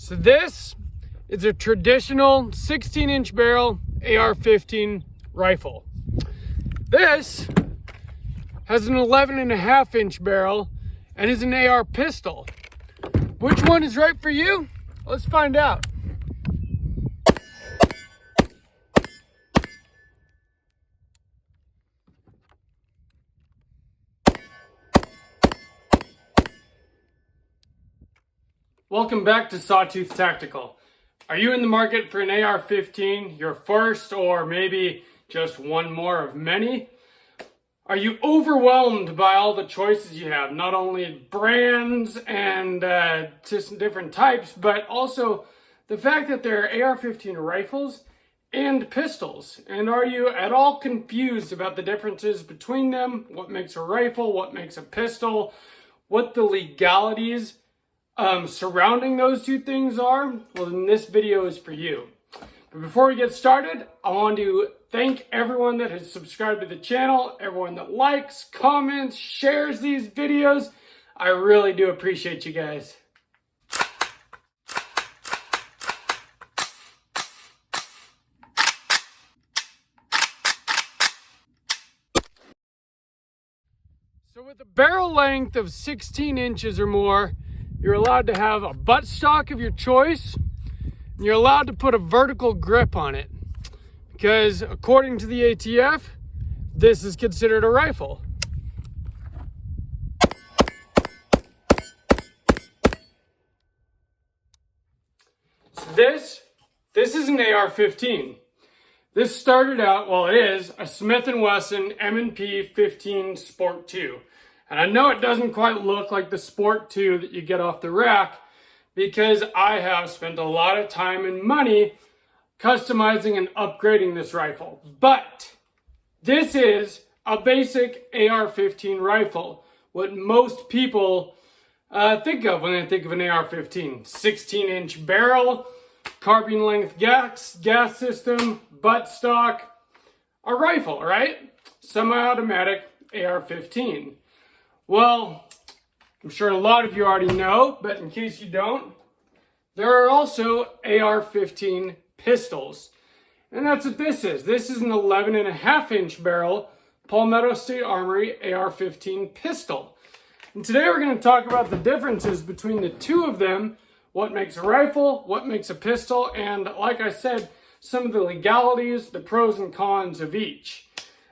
So this is a traditional 16-inch barrel AR-15 rifle. This has an 11.5-inch barrel and is an AR pistol. Which one is right for you? Let's find out. Welcome back to Sawtooth Tactical. Are you in the market for an AR-15, your first or maybe just one more of many? Are you overwhelmed by all the choices you have? Not only brands and just different types, but also the fact that there are AR-15 rifles and pistols. And are you at all confused about the differences between them? What makes a rifle? What makes a pistol? What the legalities surrounding those two things are? Well, then this video is for you. But before we get started, I want to thank everyone that has subscribed to the channel, everyone that likes, comments, shares these videos. I really do appreciate you guys. So with a barrel length of 16 inches or more, you're allowed to have a buttstock of your choice, and you're allowed to put a vertical grip on it, because according to the ATF, this is considered a rifle. So this is an AR-15. This started out, well, it is a Smith & Wesson M&P 15 Sport 2. And I know it doesn't quite look like the Sport 2 that you get off the rack, because I have spent a lot of time and money customizing and upgrading this rifle. But this is a basic AR-15 rifle. What most people think of when they think of an AR-15. 16-inch barrel, carbine length gas system, buttstock, a rifle, right? Semi-automatic AR-15. Well, I'm sure a lot of you already know, but in case you don't, there are also AR-15 pistols. And that's what this is. This is an 11.5-inch barrel Palmetto State Armory AR-15 pistol. And today we're going to talk about the differences between the two of them, what makes a rifle, what makes a pistol, and like I said, some of the legalities, the pros and cons of each.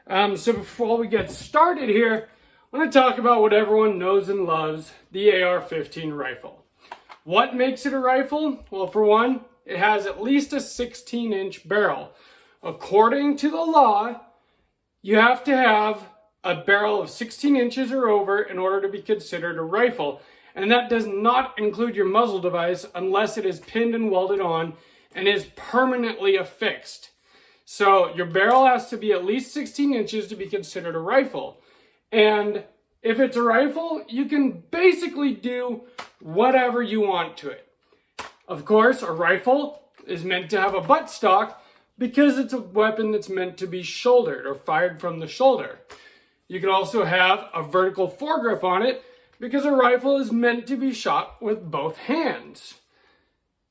So before we get started here, I want to talk about what everyone knows and loves, the AR-15 rifle. What makes it a rifle? Well, for one, it has at least a 16-inch barrel. According to the law, you have to have a barrel of 16 inches or over in order to be considered a rifle. And that does not include your muzzle device unless it is pinned and welded on and is permanently affixed. So your barrel has to be at least 16 inches to be considered a rifle. And if it's a rifle, you can basically do whatever you want to it. Of course, a rifle is meant to have a buttstock because it's a weapon that's meant to be shouldered or fired from the shoulder. You can also have a vertical foregrip on it because a rifle is meant to be shot with both hands.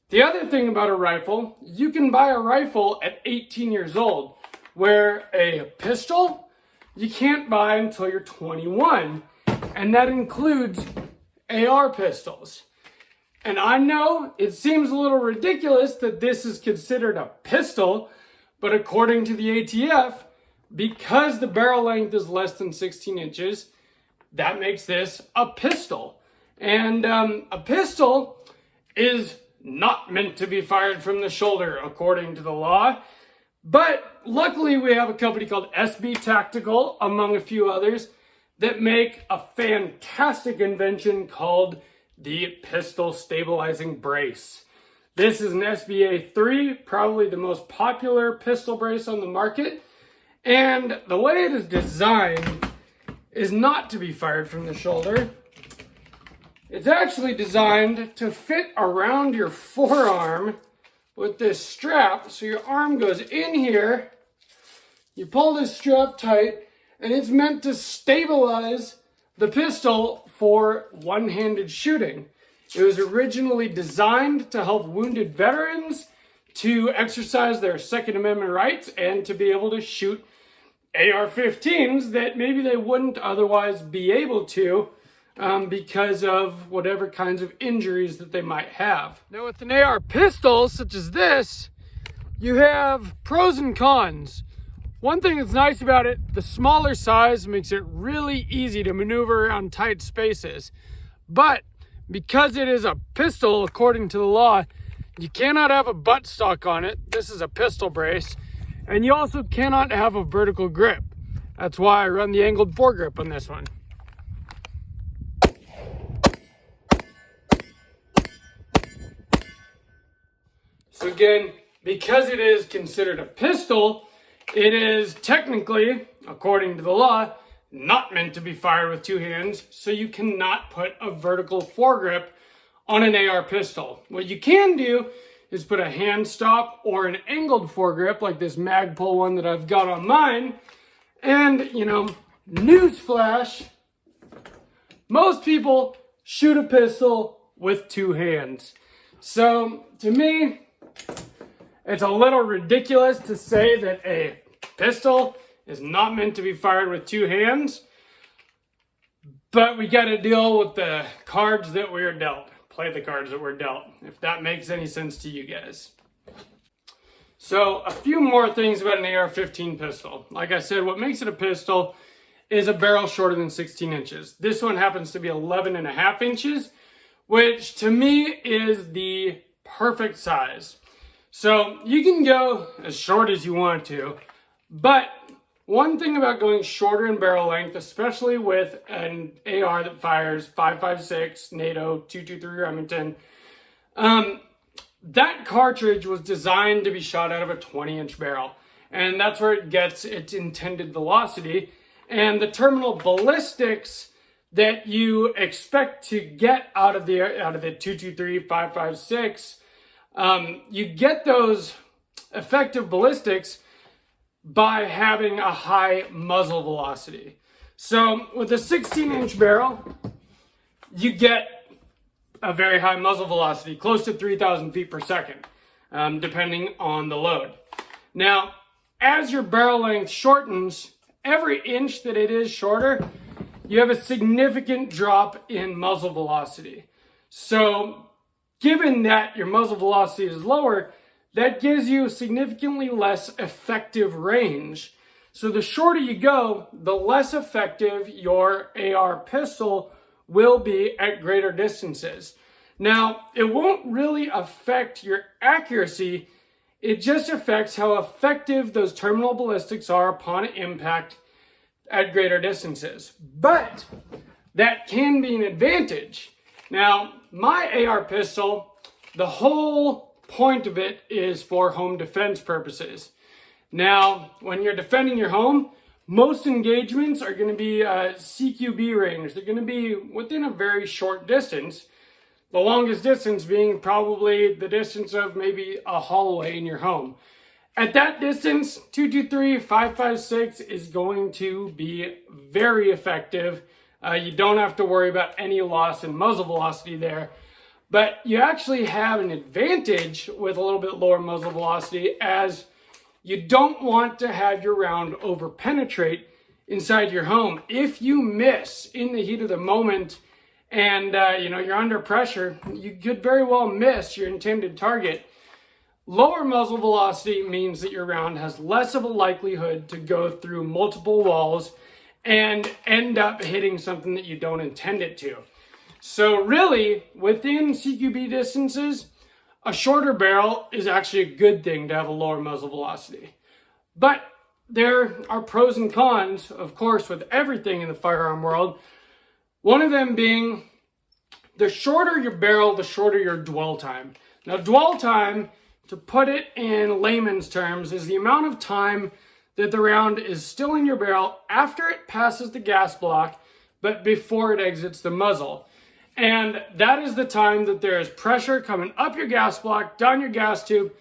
The other thing about a rifle, you can buy a rifle at 18 years old, where a pistol you can't buy until you're 21, and that includes AR pistols. And I know it seems a little ridiculous that this is considered a pistol, but according to the ATF, because the barrel length is less than 16 inches, that makes this a pistol. And a pistol is not meant to be fired from the shoulder, according to the law. But luckily we have a company called SB Tactical, among a few others, that make a fantastic invention called the pistol stabilizing brace. This is an SBA3, probably the most popular pistol brace on the market. And the way it is designed is not to be fired from the shoulder. It's actually designed to fit around your forearm with this strap. So your arm goes in here, you pull this strap tight, and it's meant to stabilize the pistol for one-handed shooting. It was originally designed to help wounded veterans to exercise their Second Amendment rights and to be able to shoot AR-15s that maybe they wouldn't otherwise be able to because of whatever kinds of injuries that they might have. Now with an AR pistol such as this, you have pros and cons. One thing that's nice about it, the smaller size makes it really easy to maneuver around tight spaces. But because it is a pistol, according to the law, you cannot have a buttstock on it. This is a pistol brace. And you also cannot have a vertical grip. That's why I run the angled foregrip on this one. So again, because it is considered a pistol, it is technically, according to the law, not meant to be fired with two hands, so you cannot put a vertical foregrip on an AR pistol. What you can do is put a hand stop or an angled foregrip like this Magpul one that I've got on mine. And, you know, newsflash, most people shoot a pistol with two hands. So, to me, it's a little ridiculous to say that a pistol is not meant to be fired with two hands, but we got to deal with the cards that we are dealt. Play the cards that we're dealt, if that makes any sense to you guys. So a few more things about an AR-15 pistol. Like I said, what makes it a pistol is a barrel shorter than 16 inches. This one happens to be 11.5 inches, which to me is the perfect size. So you can go as short as you want to, but one thing about going shorter in barrel length, especially with an AR that fires 5.56 NATO 223 Remington, that cartridge was designed to be shot out of a 20-inch barrel, and that's where it gets its intended velocity. And the terminal ballistics that you expect to get out of the 223 5.56, you get those effective ballistics by having a high muzzle velocity. So with a 16-inch barrel, you get a very high muzzle velocity, close to 3,000 feet per second, depending on the load. Now, as your barrel length shortens, every inch that it is shorter, you have a significant drop in muzzle velocity. So, given that your muzzle velocity is lower, that gives you significantly less effective range. So the shorter you go, the less effective your AR pistol will be at greater distances. Now, it won't really affect your accuracy. It just affects how effective those terminal ballistics are upon impact at greater distances. But that can be an advantage. Now, my AR pistol, the whole point of it is for home defense purposes. Now, when you're defending your home, most engagements are going to be CQB range. They're going to be within a very short distance. The longest distance being probably the distance of maybe a hallway in your home. At that distance, 223 5.56 is going to be very effective. You don't have to worry about any loss in muzzle velocity there. But you actually have an advantage with a little bit lower muzzle velocity, as you don't want to have your round over penetrate inside your home. If you miss in the heat of the moment and you're under pressure, you could very well miss your intended target. Lower muzzle velocity means that your round has less of a likelihood to go through multiple walls and end up hitting something that you don't intend it to. So really, within CQB distances, a shorter barrel is actually a good thing to have a lower muzzle velocity. But there are pros and cons, of course, with everything in the firearm world. One of them being, the shorter your barrel, the shorter your dwell time. Now, dwell time, to put it in layman's terms, is the amount of time that the round is still in your barrel after it passes the gas block, but before it exits the muzzle. And that is the time that there is pressure coming up your gas block, down your gas tube,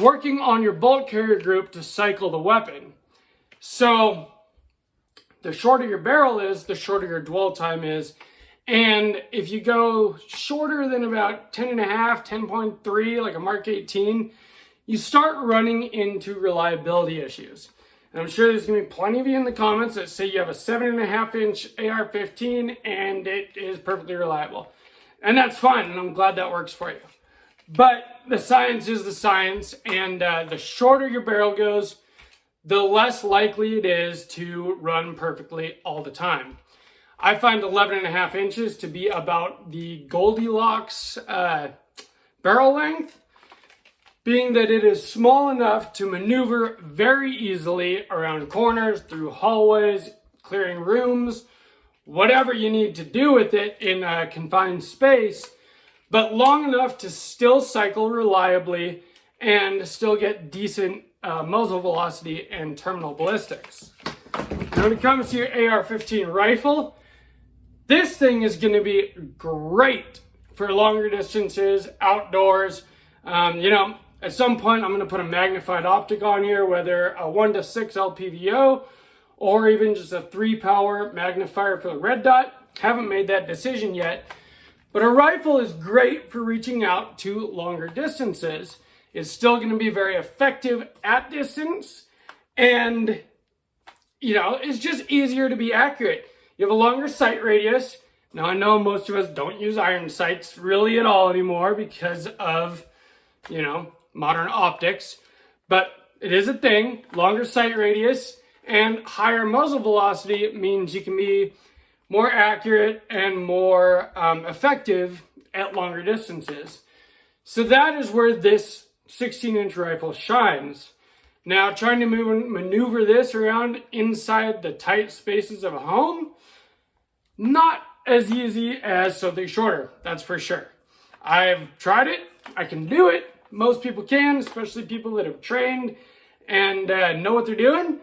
working on your bolt carrier group to cycle the weapon. So the shorter your barrel is, the shorter your dwell time is. And if you go shorter than about 10.5, 10.3, like a Mark 18, you start running into reliability issues. And I'm sure there's going to be plenty of you in the comments that say you have a 7.5-inch AR15 and it is perfectly reliable. And that's fine, and I'm glad that works for you. But the science is the science, and the shorter your barrel goes, the less likely it is to run perfectly all the time. I find 11.5 inches to be about the Goldilocks barrel length, being that it is small enough to maneuver very easily around corners, through hallways, clearing rooms, whatever you need to do with it in a confined space, but long enough to still cycle reliably and still get decent muzzle velocity and terminal ballistics. Now, when it comes to your AR-15 rifle, this thing is going to be great for longer distances, outdoors. At some point, I'm going to put a magnified optic on here, whether a 1:6 LPVO or even just a 3-power magnifier for the red dot. Haven't made that decision yet. But a rifle is great for reaching out to longer distances. It's still going to be very effective at distance. And, it's just easier to be accurate. You have a longer sight radius. Now, I know most of us don't use iron sights really at all anymore because of, modern optics. But it is a thing. Longer sight radius and higher muzzle velocity means you can be more accurate and more effective at longer distances. So that is where this 16-inch rifle shines. Now, trying to maneuver this around inside the tight spaces of a home, not as easy as something shorter, that's for sure. I've tried it. I can do it. Most people can, especially people that have trained and know what they're doing.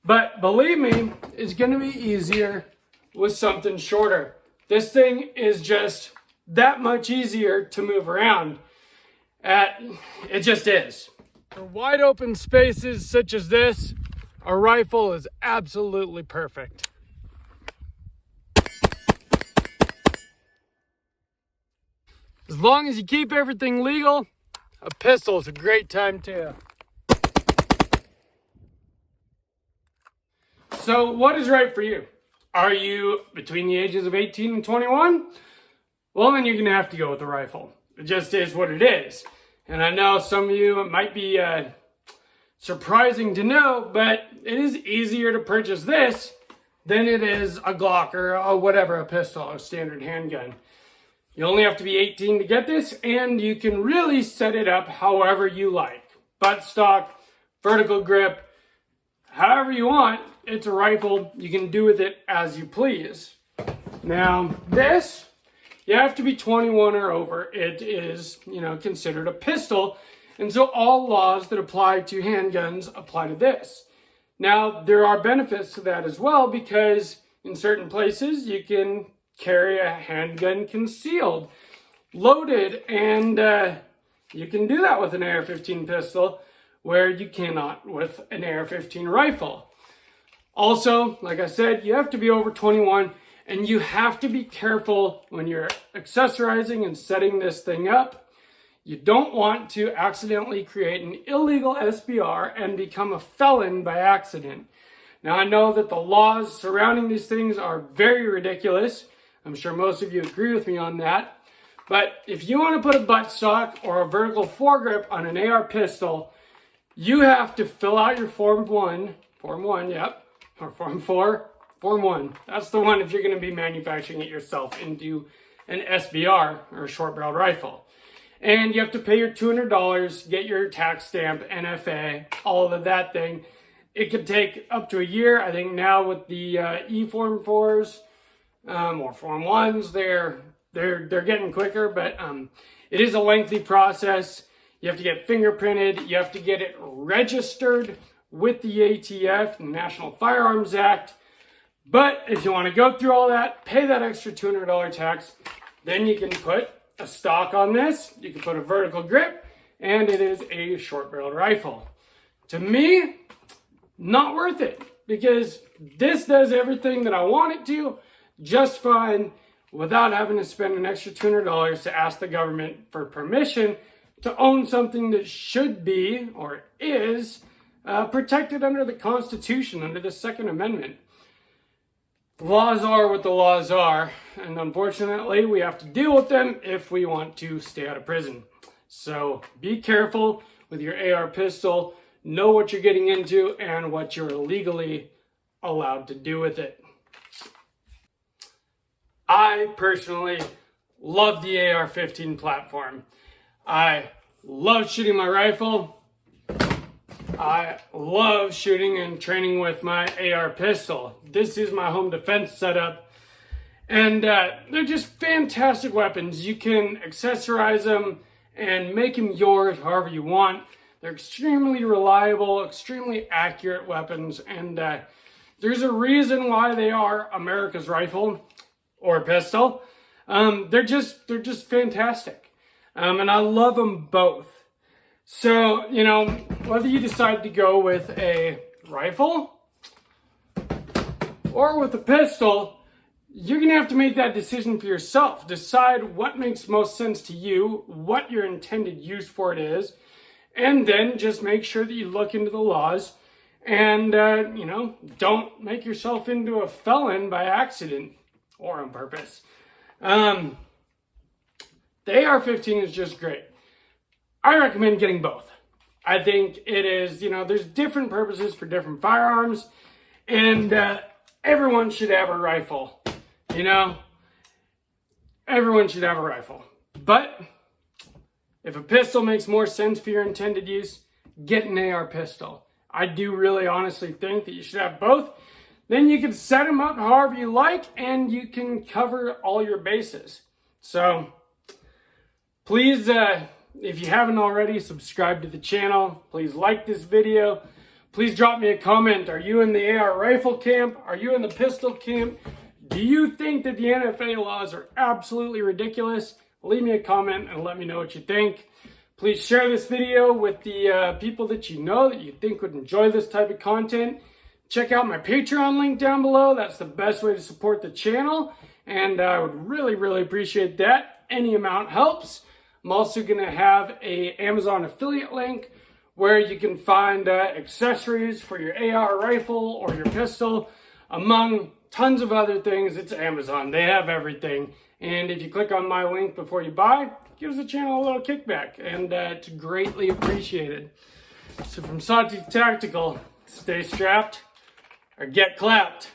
But believe me, it's going to be easier with something shorter. This thing is just that much easier to move around. It just is. For wide open spaces such as this, a rifle is absolutely perfect. As long as you keep everything legal, a pistol is a great time too. So what is right for you? Are you between the ages of 18 and 21? Well, then you're going to have to go with the rifle. It just is what it is. And I know some of you, it might be surprising to know, but it is easier to purchase this than it is a Glock or a pistol, a standard handgun. You only have to be 18 to get this, and you can really set it up however you like. Buttstock, vertical grip, however you want. It's a rifle. You can do with it as you please. Now, this, you have to be 21 or over. It is, considered a pistol. And so all laws that apply to handguns apply to this. Now, there are benefits to that as well, because in certain places you can carry a handgun concealed, loaded, and you can do that with an AR-15 pistol where you cannot with an AR-15 rifle. Also, like I said, you have to be over 21, and you have to be careful when you're accessorizing and setting this thing up. You don't want to accidentally create an illegal SBR and become a felon by accident. Now, I know that the laws surrounding these things are very ridiculous. I'm sure most of you agree with me on that. But if you want to put a buttstock or a vertical foregrip on an AR pistol, you have to fill out your Form 1, yep, or Form 4, Form 1. That's the one if you're going to be manufacturing it yourself into an SBR or a short-barreled rifle. And you have to pay your $200, get your tax stamp, NFA, all of that thing. It could take up to a year. I think now with the E-Form 4s, or Form 1s, they're getting quicker, but it is a lengthy process. You have to get fingerprinted. You have to get it registered with the ATF, the National Firearms Act. But if you want to go through all that, pay that extra $200 tax, then you can put a stock on this. You can put a vertical grip, and it is a short-barreled rifle. To me, not worth it, because this does everything that I want it to just fine without having to spend an extra $200 to ask the government for permission to own something that should be, or is, protected under the Constitution, under the Second Amendment. The laws are what the laws are, and unfortunately, we have to deal with them if we want to stay out of prison. So be careful with your AR pistol. Know what you're getting into and what you're legally allowed to do with it. I personally love the AR15 platform. I love shooting my rifle. I love shooting and training with my AR pistol. This is my home defense setup. And they're just fantastic weapons. You can accessorize them and make them yours however you want. They're extremely reliable, extremely accurate weapons. And there's a reason why they are America's rifle or pistol. They're just fantastic. And I love them both. So, you know, whether you decide to go with a rifle or with a pistol, you're going to have to make that decision for yourself. Decide what makes most sense to you, what your intended use for it is, and then just make sure that you look into the laws and, you know, don't make yourself into a felon by accident or on purpose. The AR-15 is just great. I recommend getting both. I think it is, you know, there's different purposes for different firearms, and everyone should have a rifle, you know? Everyone should have a rifle. But if a pistol makes more sense for your intended use, get an AR pistol. I do really honestly think that you should have both. Then you can set them up however you like, and you can cover all your bases. So please, if you haven't already, subscribe to the channel. Please like this video. Please drop me a comment. Are you in the AR rifle camp? Are you in the pistol camp? Do you think that the NFA laws are absolutely ridiculous? Leave me a comment and let me know what you think. Please share this video with the people that you know that you think would enjoy this type of content. Check out my Patreon link down below. That's the best way to support the channel, and I would really, really appreciate that. Any amount helps. I'm also going to have an Amazon affiliate link where you can find accessories for your AR rifle or your pistol, among tons of other things. It's Amazon. They have everything. And if you click on my link before you buy, it gives the channel a little kickback, and it's greatly appreciated. So from Untitled Tactical, stay strapped or get clapped.